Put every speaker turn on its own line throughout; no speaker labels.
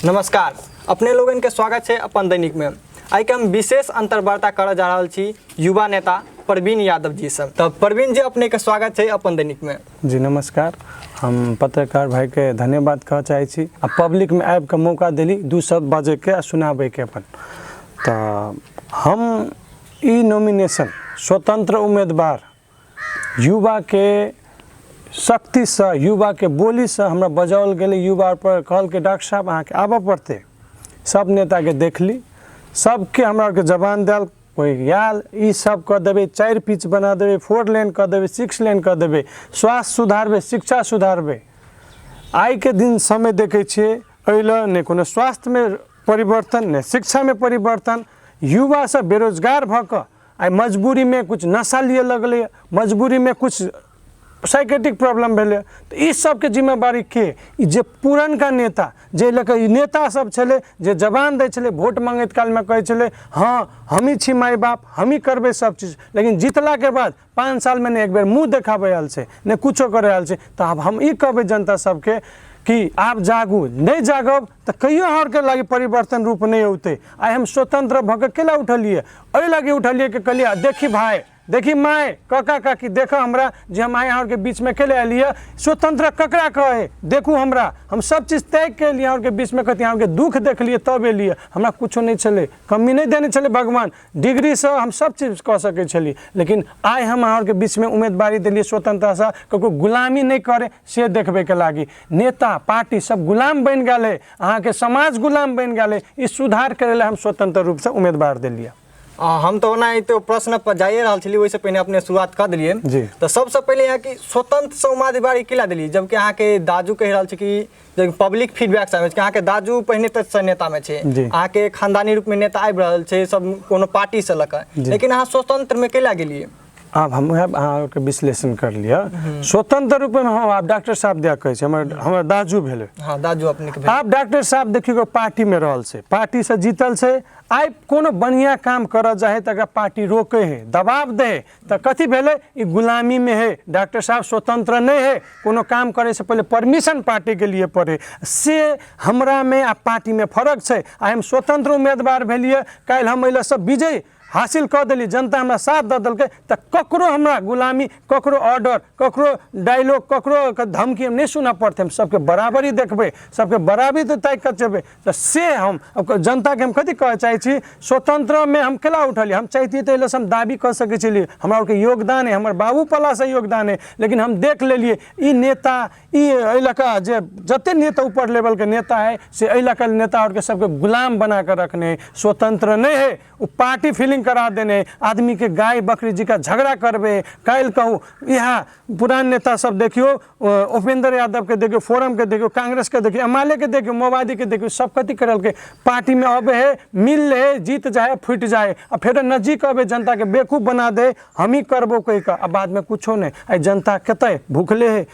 नमस्कार, अपने लोगन के स्वागत है अपन दैनिक में। आई के हम विशेष अंतर्वार्ता कर जा रहा छी युवा नेता प्रवीण यादव जी से। तो प्रवीण जी, अपने के स्वागत है अपन दैनिक में।
जी नमस्कार। हम पत्रकार भाई के धन्यवाद कह चाहे छी आ पब्लिक में आबि के मौका दिली दू शब्द बाजे के आ सुनाबे के अपन। तो हम ई नॉमिनेशन स्वतंत्र उम्मीदवार युवा के शक्ति से, युवा के बोली से हमरा बजाओल गेले। युवा पर कहल के डॉक्टर साहब अहाँ के आबऽ पड़ते। सब नेता के देखली, सबके हमरा के जबान दिल, कोई आयल ई सब कह देवे, 4 पिच बना देवे, 4 लेन कह देवे, 6 लेन कह देवे, स्वास्थ्य सुधारबे, शिक्षा सुधारबे। आई के दिन समय देखे छे अइला ने कोनो स्वास्थ्य में परिवर्तन ने शिक्षा में परिवर्तन। युवा सब बेरोजगार भक आई मजबूरी में कुछ नशा लिए लगले, मजबूरी में कुछ साइकेट्रिक प्रॉब्लम भेले। तो इस सब के जिम्मेवारी के जे पुरनका नेता जे लेके नेता सब छले, जे जबान दे छले, वोट मांगैत काल में कहे छले हाँ हमी छी माई बाप, हमी करबे सब चीज, लेकिन जीतला के बाद 5 साल में ने एक बेर मुँह देखाबे आयल से ने कुछो करे आयल से। तो अब हम ई कहबे जनता सबके कि आप जागू, नहीं जागब तो कहियो हर के लागे परिवर्तन रूप नहीं होते। आई हम स्वतंत्र भग केला उठलिए, अ लगे उठलिए के कहलिए देखी भाई, देखी माए, काका काकी, देखो हमरा जे हम आए के बीच में केले लिए स्वतंत्र ककरा कहे, देखू हमरा हम सब चीज त्याग के लिए और के बीच में कहती के दुख देख लिए तब लिए। हमरा कुछो नहीं चले, कमी नहीं देने चले भगवान, डिग्री से हम सब चीज कह सके छली, लेकिन आए हम और के बीच में उम्मीदवारी दिलिए स्वतंत्रता से, कको गुलामी नहीं करे से देखबे के लागी। नेता पार्टी सब गुलाम बन गए, अहाँ के समाज गुलाम बन गए। इस सुधार करे हम स्वतंत्र रूप से उम्मीदवार दिलिए।
हम तो ना तो प्रश्न पर जाइए रहा छली, वैसे पहले अपने शुरुआत कर दिलिए। तो सबसे पहले यहाँ की स्वतंत्र से उम्मीदवारी किला दिली, जबकि यहाँ के दाजू कह रहा कि जब पब्लिक फीडबैक से यहाँ के दाजू पहले तक नेता में छे, यहाँ के खानदानी रूप में नेता आबि रहल छे सब कोनो पार्टी से लक, लेकिन यहाँ स्वतंत्र में केला गेलिए।
अब हम अहाँ के विश्लेषण कर लिया। स्वतंत्र रूप में हम आप डॉक्टर साहब दिया कहे हमर दाजू भेले।
हाँ दाजू अपने के
आप डॉक्टर साहब देखियो पार्टी में रहल से, पार्टी से जीतल से, आई कोनो बढ़िया काम कर जाए तक पार्टी रोके है, दबाव दे तो कथी भेले ई गुलामी में है। डॉक्टर साहब स्वतंत्र नहीं है, कोनो काम करे से पहले परमिशन पार्टी के लिए पड़े से। हमरा में आ पार्टी में फर्क है। आई हम स्वतंत्र उम्मीदवार भेलिए, काल हम अइला सब विजय हासिल कर दिली, जनता हमरा साथ दे दिल्के, तो ककरो हमरा गुलामी, ककरो ऑर्डर, ककरो डायलॉग, ककरो धमकी हम नहीं सुना पड़ते। हम सबके बराबरी देखबे, सबके बराबरी तो तय कर जेबे। तो से हम जनता के हम कथी कहे चाहे छी, स्वतंत्र में हम केला उठलिए। हम चाहती तो हम दाबी कर सके छलिए हमरा के योगदान है, हमारे बाबू पला से योगदान है, लेकिन हम देख लेलिए ई नेता ई इलाका जे जते नेता ऊपर लेवल के नेता है से इलाका नेता और के सबके गुलाम बना कर रखने, स्वतंत्र नहीं है। वो पार्टी फीलिंग करा देने, आदमी के गाय बकरी जी का झगड़ा करबे। काल कहूँ यहाँ पुरान नेता सब देखियो, उपेंद्र यादव के देखियो, फोरम के देखियो, कांग्रेस के देखियो, एमएलए के देखियो, माओवादी के देखियो, सब कथी करल के पार्टी में अब है, मिल है, जीत जाए फूट जाए, और फिर नजीक अब जनता के बेवकूफ बना दे, हम ही करबो कही का। अब बाद में कुछो नहीं। आई जनता कते भूखले है,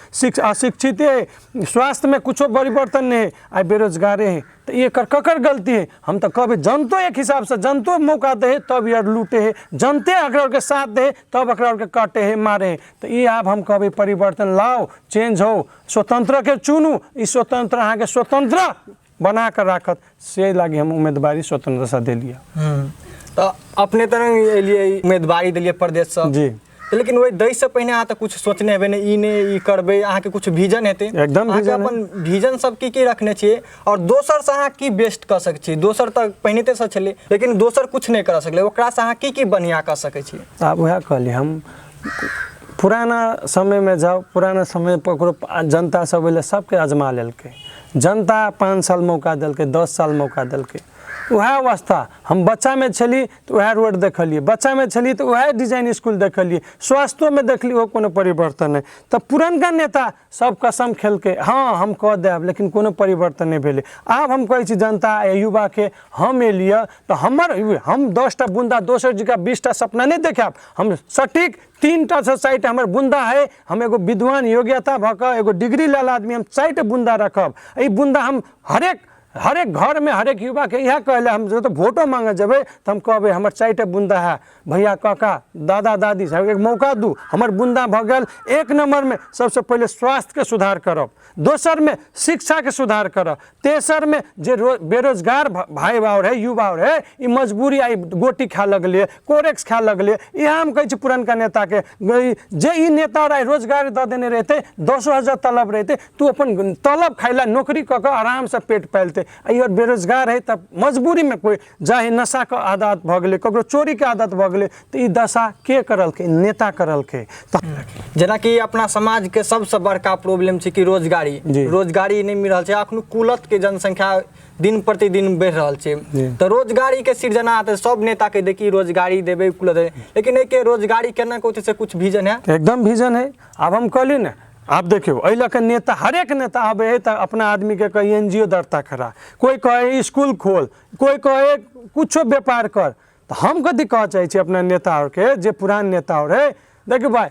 अशिक्षित है, स्वास्थ्य में कुछो परिवर्तन नहीं है, आई बेरोजगारे है। तो ये ककर गलती है? हम तो कभी जनतो एक हिसाब से जनतो मौका दे तब यार लूटे है, जनते अकड़ के साथ दे तब अकड़ के काटे है, मारे है। तो ये आप हम कभी परिवर्तन लाओ, चेंज हो, स्वतंत्र के चुनू, इस स्वतंत्र अहाँ के स्वतंत्र बना कर रखत से लागे हम उम्मीदवारी स्वतंत्र से दे लिया।
तो अपने तरह लिए उम्मीदवारी दिलिए प्रदेश से
जी,
लेकिन वही दई से पहले अहाँ तो कुछ सोचने हेबे ने, ई ने ई करबे, अहाँ के कुछ विजन हेते
एकदम विजन
अपन विजन सब की रखने छिए, और दोसर से अहाँ की बेस्ट कर सके छी। दोसर तक पहिने से छले, लेकिन दोसर कुछ नहीं कर सकले, ओकरा से अहाँ की बढ़िया कर सके छी।
आप वह कहली हम पुराना समय में जाओ, पुराना समय पर जनता सब सबके आजमा लेलके, जनता 5 साल मौका दिलके, 10 साल मौका दिलके। वह अवस्था हम बच्चा में छली तो वह रोड देखलिए, बच्चा में छली तो वह डिजाइन स्कूल देखलिए, स्वास्थ्य में देखली वो कोनो परिवर्तन है। तो पुरनका नेता सब कसम खेल के हाँ हम कह देब, लेकिन कोनो परिवर्तन नहीं भेले। आब हम कहे छी जनता युवा के हम एलिए तो हम 10टा बूंदा दोसर जगह 20टा सपना नहीं देखाब। हम सटीक 3टा से 4टा हमारे बूंदा है। हम एगो विद्वान योग्यता भक एगो डिग्री लाल आदमी हम 4टा बूंदा रखब। ई बूंदा हम हरेक हरेक घर में हरेक युवा के यह कहले हम जो तो वोटो मांगे जब तो हम कहबे हमर 4टा बुंदा है भैया काका दादा दादी साहब एक मौका दू हमर बुंदा भ गेल। 1 नंबर में सबसे पहले स्वास्थ्य के सुधार करब, दोसर में शिक्षा के सुधार करब, तेसर में जे बेरोजगार भाई बाउर है युवा है ई मजबूरी आई गोटी खा लगलिए कोरेक्स खा लगलिए। यहाँ हम कहे पुरनका नेता के जे ई नेता रहे रोजगार द देने रहते 10,000 तलब रहते तू अपन तलब खाइला नौकरी क के आराम से पेट पालते। और बेरोजगार है तब मजबूरी में कोई जाहे नशा के आदत भ गेले ककरो चोरी के आदत भ गेले तो ई दशा के करल के नेता करल के।
जेना कि अपना समाज के सबसे बड़का प्रॉब्लम छै कि रोजगारी नहीं मिल रहा है। अखनो कुलत के जनसंख्या दिन प्रतिदिन बढ़ रहा है तो रोजगारी के सृजना तो सब नेता के देखी रोजगारी देवे कुलत है, लेकिन एक रोजगारी केना को से कुछ विजन है?
एकदम विजन है। अब हम कहली ना आप देखियो अ लके नेता हरेक नेता आबे है तो अपना आदमी के कहे NGO दरता करा, कोई कहे स्कूल खोल, कोई कहे कुछ व्यापार कर। तो हम कथी कह चाहे अपना नेता और के जे पुरान नेता और है देखियो भाई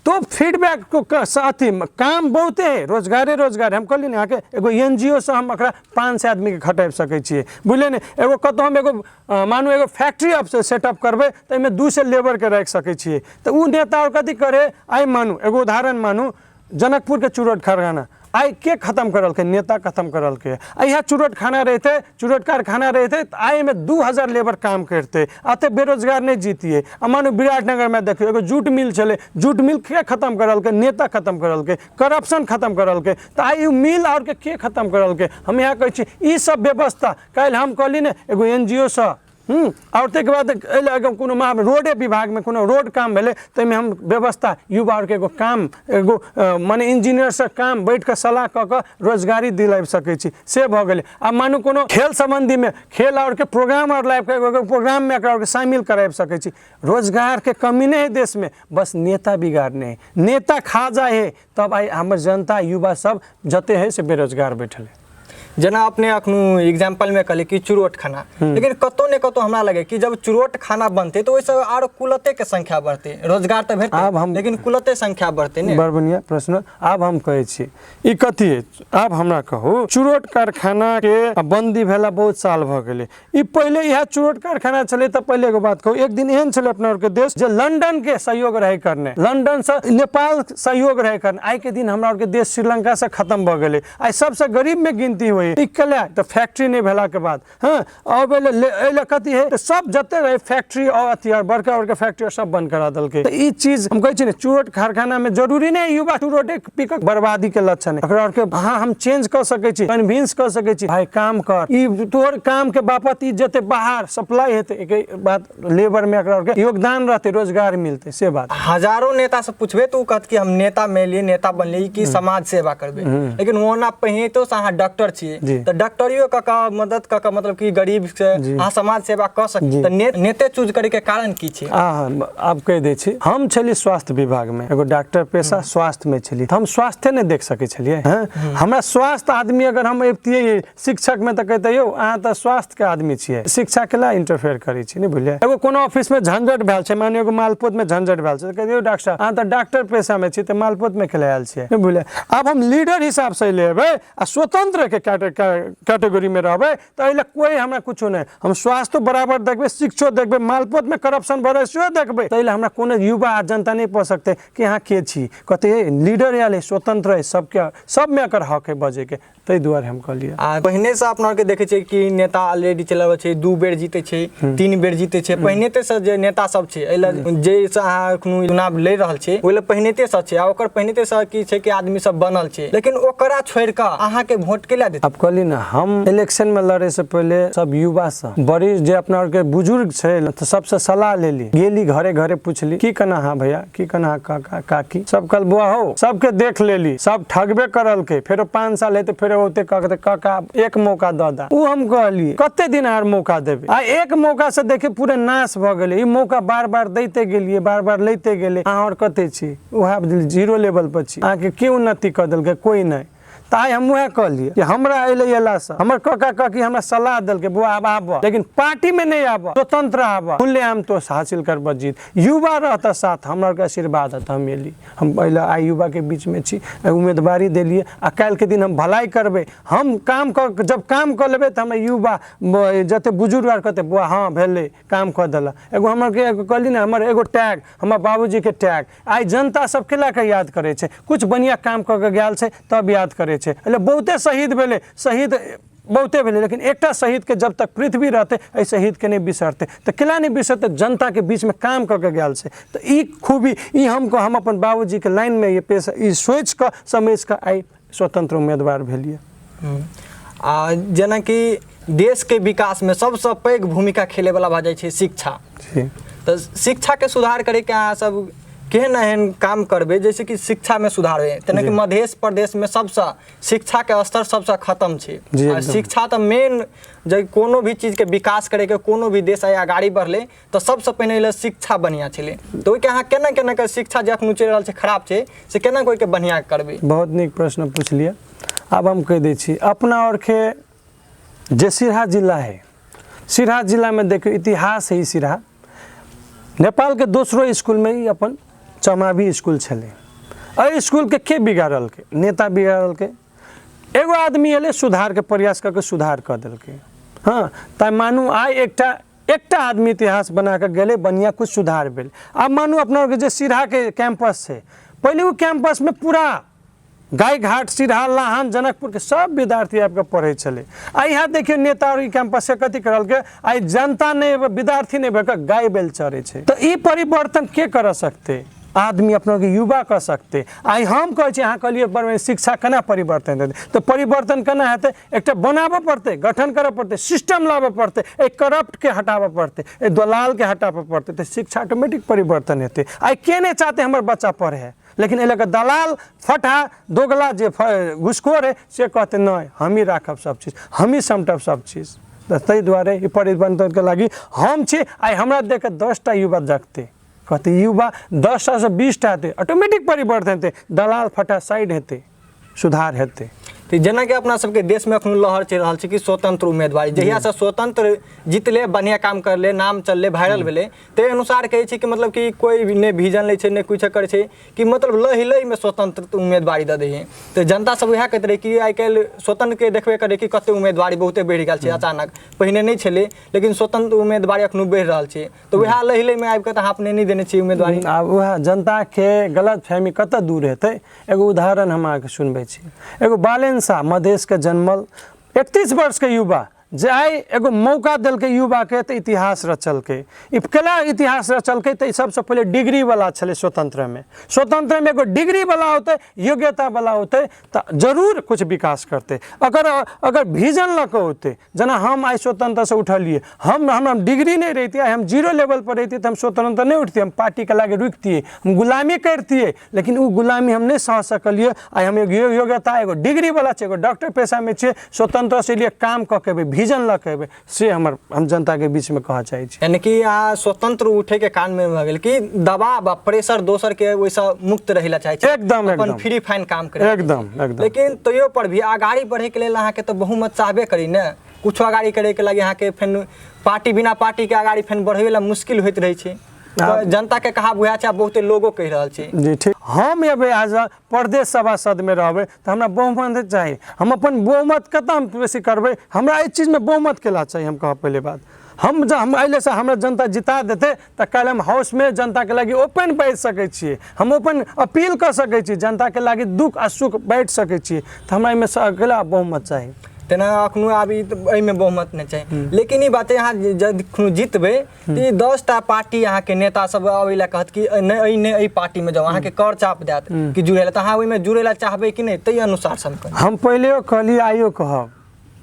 तो फीडबैक को साथ ही काम बहुते है रोजगार हम कहली ना के एगो NGO से हम 500 आदमी के खटाब सके छिए बुझले ने। एगो कतो हम एगो मानू एगो फैक्ट्री अब से सेटअप करबे तो एमे 200 लेबर के रख सके छिए। तो उ नेता और कथी करे आई मानू एगो उदाहरण मानू जनकपुर के चूरट कारखाना आई के खत्म करल के नेता खत्म करल के। यहाँ चूरट कारखाना रहते तो आई में 2000 लेबर काम करते आते बेरोजगार नहीं जीतिए। मानो विराटनगर में देखियो एगो जूट मिल चले, जूट मिल के खत्म करल के नेता खत्म करल के, करप्शन खत्म करल के। तो आई मिल और के खत्म करल के। हम यहाँ कहे ई सब व्यवस्था कल हम कहली ने एगो NGO से और के बाद कोनो रोडे विभाग में कोनो रोड काम भेले तो हम व्यवस्था युवा और के एगो काम एगो माने इंजीनियर से काम बैठ के सलाह क के रोजगारी दिला सके छी से भ गेले। अब मानू कोनो खेल संबंधी में खेल और के प्रोग्राम और लाइफ के प्रोग्राम में एकरा शामिल कराब सके छी। रोजगार के कमी नहीं है देश में, बस नेता बिगाड़ने नेता खा जाए है तब आई हमर जनता युवा सब जते है से बेरोजगार बैठल है।
जना अपने अखनू एग्जाम्पल में कहले कि चुरोट खाना, लेकिन कतो ने कतो हमरा लगे कि जब चुरोट खाना बनते तो वैसे और कुलते के संख्या बढ़ते, रोजगार तो भेटते लेकिन कुलते संख्या बढ़ते ने।
बड़ बढ़िया प्रश्न। अब हम कहे छी ई कथी है अब हमरा कहू चुरोट कारखाना के बंदी भेला बहुत साल भ गेले। ई पहले यह चुरोट कारखाना चले तो पहले एगो बात कहू एक दिन एहन चले अपना के देश जे लंदन के सहयोग रहे करने, लंदन से नेपाल सहयोग रहे करने। आई के दिन हमरा के देश श्रीलंका से खत्म भ गेले। आई सबसे गरीब में गिनती हुई तो फैक्ट्री नहीं भेला के बाद और कथी है सब जते रहे फैक्ट्री और अथियार बड़का फैक्ट्री सब बंद करा दल के। तो ई चीज हम कहे छी ने चुरोट कारखाना में जरूरी नहीं युवा चुरोट पिकअप बर्बादी के लक्षण है। और के हाँ हम चेंज कर सके छी, कन्विंस कर सके छी भाई काम कर ई तोहर काम के बापत ई जते बाहर सप्लाई हेते एक बात लेबर में के योगदान रहते रोजगार मिलते से बात।
हजारों नेता से पूछबे तो कहत कि हम नेता में लिए नेता बनले कि समाज सेवा करबे, लेकिन वो ना पहिने तो अहाँ डॉक्टर छिए तो डॉक्टरियो का मदद का मतलब कि गरीब से अहाँ समाज सेवा कर सकते। तो नेते चूज करे के कारण की छै?
आप कह दे छी हम छली स्वास्थ्य विभाग में एगो डॉक्टर पेशा स्वास्थ्य में छली हम स्वास्थ्य नहीं देख सके छलिए। हमरा स्वास्थ्य आदमी अगर हम एबतिए शिक्षक में तो कहते यो अहाँ तो स्वास्थ्य के आदमी छिए शिक्षा के ला इंटरफेयर करी छी नहीं बुझलिए। एगो कोनो ऑफिस में झंझट भेल छै माने एगो मालपोत में झंझट भेल छै कहते डॉक्टर साहब अहाँ तो डॉक्टर पेशा में छी तो मालपोत में खेले आयल छिए नहीं बुझलिए। अब हम लीडर हिसाब से लेबे आ स्वतंत्र के कैटेगरी में रहबे तो अइला कोई हमरा कुछो नहीं। हम स्वास्थ्य बराबर देखबे, शिक्षो देखबे, मालपोत में करप्शन बढ़े से देखबे तो अइला हमरा कोनो युवा जनता नहीं पा सकते कि यहाँ के छी कहते लीडर याले स्वतंत्र है सबके सब में एकर हक है बजे के। तै दुआरे हम कहलिए
पहिने से अपना के देखे छै कि नेता ऑलरेडी चलाबै छै 2 बेर जीते छै 3 बेर जीते छै। पहिनेते से जे नेता सब छै अइला जे से अहाँ एखनो चुनाव ले रहल छै ओइला पहिनेते से छै आ ओकर पहिनेते से की छै कि आदमी सब बनल छै, लेकिन ओकरा छोड़ के अहाँ के वोट केला देत?
अब कहली ना हम इलेक्शन में लड़े से पहले सब युवा से बड़ी जे अपना के बुजुर्ग छै तो सबसे सलाह लेली गेली घरे घरे पूछली की कना हाँ भैया की कना काका काकी सब कल बुआ हो सबके देख लेली सब ठगबे करल के फिर 5 साल है तो फिर होते कहते काका एक मौका द दा। उ हम कहली कते दिन आर मौका देबे आ एक मौका से देखे पूरे नाश भ गेले। ई मौका बार बार दैते गेलिए बार बार लेते गेले अहाँ और कते छी उहा जीरो लेवल पर छी अहाँ के की उन्नति क देल के कोई नहीं। तो आइ हम वह कहलिए कि हमरा अइले अला से हमर काका काकी हमरा सलाह देलके बुआ आब आबऽ, लेकिन पार्टी में नहीं आबऽ, स्वतंत्र आबऽ, खुलेआम तो हासिल करबऽ जीत। युवा रहता साथ, हमरा के आशीर्वाद है हम एली। हम पहले आई युवा के बीच में छी, उम्मीदवारी देलिए आ काल्हि के दिन हम भलाई करबे। हम काम कर, जब काम कर लेबे तो हम युवा जते बुजुर्ग आर कहते बुआ हाँ भेले काम कर देला। एगो हमर के कहली ना हमर एगो टैग, हमर बाबूजी के टैग आई जनता सब केला के याद करे छे, कुछ बढ़िया काम कर के गेल छे तब याद करे छे। बहुते शहीद भेले, शहीद बहुते भेले, लेकिन एकटा शहीद के जब तक पृथ्वी रहते एहि शहीद के नहीं बिसरते। तो केला नहीं बिसरते, जनता के बीच में काम करके गेल से। तो ई खूबी ई हमको हम अपन बाबूजी के लाइन में ये पेश ई सोच कर समझ कर आई स्वतंत्र उम्मीदवार भेलिए।
जेना कि देश के विकास में सबसे पैघ भूमिका खेले वाला भऽ जाइ छै शिक्षा। तो शिक्षा के सुधार करे के अहाँ सब केहन एहन काम करबे जैसे कि शिक्षा में सुधार हो। तेना कि मध्य प्रदेश में सबसे शिक्षा के स्तर सबसे खत्म है। शिक्षा तो मेन जब कोनो भी चीज के विकास करे के कोनो भी देश आगाड़ी बढ़ले तो सबसे पहले शिक्षा बढ़िया छे। तो ओके अहाँ केना केना के शिक्षा जे अखन चल रहल छै खराब छै से केना कोई के बढ़िया करबे।
बहुत नीक प्रश्न पूछलिए। अब हम कह दै छी अपना और के जे सिरहा जिला है, सिरहा जिला में देखियो इतिहास है। सिरहा नेपाल के दूसरो स्कूल में ही अपन चमावी स्कूल छले। एहि स्कूल के बिगाड़ल के नेता बिगाड़ल के, एगो आदमी एले सुधार के प्रयास करके सुधार कर दिल के। हाँ ताइ मानू आइ एकटा आदमी इतिहास बना के गेले बढ़िया कुछ सुधार भेल। अब मानू अपना के जे सिरहा के कैंपस है, पहले वो कैंपस में पूरा गाय घाट सिरहा लाहन जनकपुर के सब विद्यार्थी आपके पढ़े चले। आ यहाँ देखिए नेता और कैंपस से कथी करल के आई जनता ने विद्यार्थी ने गाय बैल चरे छे। तो ई परिवर्तन के कर सकते आदमी अपना के युवा कर सकते। आई हम कहे छी अहाँ कहलिए बड़ शिक्षा केना परिवर्तन देते, तो परिवर्तन केना हेतै, एकटा बनाबऽ पड़ते, गठन करऽ पड़ते, सिस्टम लाबऽ पड़ते, एक करप्ट के हटाबऽ पड़ते, एक दलाल के हटाबऽ पड़ते, तो शिक्षा ऑटोमेटिक परिवर्तन हेतै। आई के नहीं चाहते हमर बच्चा पढ़े, लेकिन एहि लऽ दलाल फटा दोगला जे घुसखोर है से कहते नहीं हम ही राखब सब चीज, हम ही समटब सब चीज। तो ताहि दुआरे ई परिवर्तन के लागी हम छी। आई हमरा देख 10टा युवा जगते कहते युवा 10टा से 20टा हेतै, ऑटोमेटिक परिवर्तन हेतै, दलाल फटा साइड हेतै, सुधार हेतै।
तो जेना कि अपना सबके देश में अखन लहर चल रहा है कि स्वतंत्र उम्मीदवारी जहिया से स्वतंत्र जीतले बढ़िया काम करले नाम चलले वायरल भेले ते अनुसार कहे छै कि मतलब कि कोई भी ने विजन ले छै ने कुछ करे छै कि मतलब लही में स्वतंत्र उम्मीदवारी दे दे। तो जनता सब वह कहते रहे कि आई कल स्वतंत्र के देखबे करे कि कते उम्मीदवारी बहुते बढ़ि गेल छै अचानक, पहिने नहीं छले लेकिन स्वतंत्र उम्मीदवारी अखनो बढ़ि रहल छै। तो वह लही में आबि के अहाँ अपने नहीं देने छी उम्मीदवारी।
आब वह जनता के गलत फहमी कते दूर हेतै। एगो उदाहरण हम अहाँके सुनबै छी। एगो बालेन मधेश के जन्मल 31 वर्ष के युवा जे आई एगो मौका दिल के युवा के तो इतिहास रचल के। केला इतिहास रचल के तो सबसे पहले डिग्री वाला छले स्वतंत्र में एगो डिग्री वाला होते, योग्यता वाला होते तो जरूर कुछ विकास करते। अगर विजन लग होते जना हम आई स्वतंत्र से उठलिए, हम डिग्री नहीं रहती, हम 0 लेवल पर रहती तो हम स्वतंत्र नहीं उठती, हम पार्टी के लागे रुकती, हम गुलामी करती। लेकिन वो गुलामी हम नहीं सह सकलिए। आई हम एगो योग्यता एगो डिग्री वाला छे, एगो डॉक्टर पेशा में छे, स्वतंत्र से लिए काम करके विजन लगे से हम जनता के बीच में कह चाहे छी।
यानी कि यहाँ स्वतंत्र उठे के कारण में भऽ गेल कि दबाव प्रेशर दोसर के वैसा मुक्त रहे चाहे छी,
एकदम
फ्री फाइन काम करे
एकदम।
लेकिन तैयो पर भी आगाड़ी बढ़े के लिए अहाँ के तो बहुमत चाहबे करी ने, कुछ आगाड़ी करे के लगे अहाँ के फिर पार्टी बिना पार्टी के आगाड़ी फिर बढ़े ला मुश्किल होइत रहे छै। तो जनता के कहा बुआ छै, बहुते लोगो कह रहल छै
जी ठीक। हम एबे आज प्रदेश सभासद में रहबे तो हमरा बहुमत चाहिए। हम अपन बहुमत कतऽ बेसी करबे, हमरा इस चीज में बहुमत केला चाहिए। हम कह पहले बात हम अइले से हमरा जनता जिता देते तो कल हम हाउस में जनता के लगी ओपन बैठ सके छिए, हम ओपन अपील कर सके छी, जनता के लगी दुख आ सुख बैठ सके छिए। तो हमरा में अकेला बहुमत चाहिए।
तेना अखनो आब एहिमे बहुमत नहीं चाहिए। लेकिन ये बात यहाँ जब जीतबे तो 10टा पार्टी यहाँ के नेता सब अबै ला कहत कि नहीं पार्टी में जाओ, अहाँ के कर चाप देत कि जुड़े ला, तो अहाँ ओहिमे जुड़े ला चाहबे कि नहीं तै अनुसार
हम पहले कहली आइयो कहब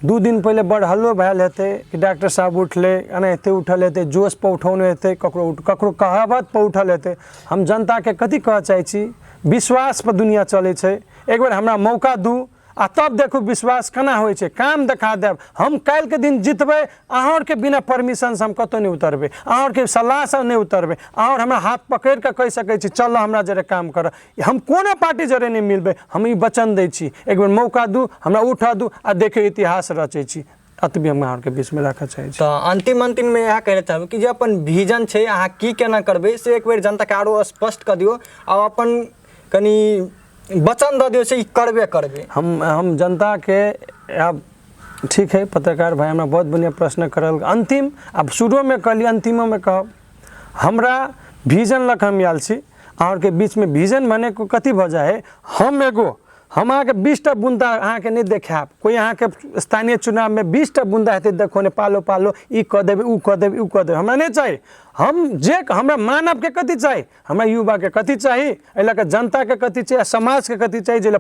2 दिन पहले बड़ हल्लो भैल हेतै कि डॉक्टर साहब उठले एनाहिते उठल हेतै, जोश पर उठौने हेतै, ककरो कहावत पर उठल हेतै। हम जनता के कथी कह चाहे छी, विश्वास पर दुनिया चले छै। एक बार हमरा मौका दू, आ तब देखू विश्वास केना होइ छै, काम देखा देब। हम काल्हि के दिन जितबै, अहाँ के बिना परमिशन से हम कतौ नहीं उतरबै, अहाँ के सलाह से नहीं उतरबै, अहाँ हमरा हाथ पकड़ के कह सकै छी चल हमरा जरे काम कर। हम कोनो पार्टी जरे नहीं मिलबै, हम ई वचन दै छी, एक बेर मौका दू, हमरा उठा दू आ देखियो इतिहास रचै छी। अतबी हम अहाँ के बीच में रखऽ चाहै छी।
तो अंतिम में यह कहना चाहब कि जे अपन विजन छै अहाँ की केना करबै से एक बेर जनता के आरो स्पष्ट कर दियो और अपन कनी वचन दे दियो से करबे करबे।
हम जनता के अब ठीक है, पत्रकार भाई हमरा बहुत बढ़िया प्रश्न करल। अंतिम अब शुरू में कहली, अंतिमो में कहब हमरा विजन लक हम आयल छी। अहाँ के बीच में विजन बने को कथी वजह है, हम अहाँ के 20टा बुंदा अहाँ के नहीं देखाब। कोई अहाँ के स्थानीय चुनाव में 20टा बुंदा हेतै देखो ने पालो पालो ई कह देबै ऊ कह देबै ऊ कह देबै, हमरा नहीं चाहिए। हम जे हमरा मानव के कथी चाहिए, हमरा युवा के कथी चाहिए, एहि लऽ के जनता के कथी चाहिए, समाज के कथी चाहिए, जे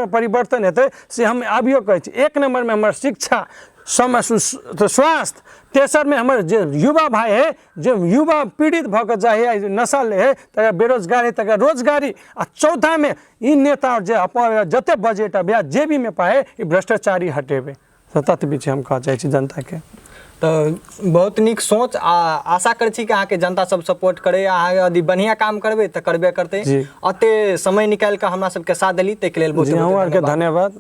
परिवर्तन हेतै से हम अभियो कहै छी। 1 नंबर में हमर शिक्षा, स्वास्थ्य, तेसर में हमर जे युवा भाई है, जो युवा पीड़ित भऽ जाए नशा ले है तक बेरोजगारी तक रोजगारी, आ चौथा में ई नेता जे जते बजट या जे भी में पाए ई भ्रष्टाचारी हटेबे। तत बीच हम कह चाहै छी जनता के।
तो बहुत निक सोच, आशा कर छी कि अहाँ के जनता सब सपोर्ट करे, अहाँ यदि बढ़िया काम करबे तो करबे करते। अते समय निकाल के हमरा सबके साथ देली, ताहि के लेल बहुत
बहुत धन्यवाद।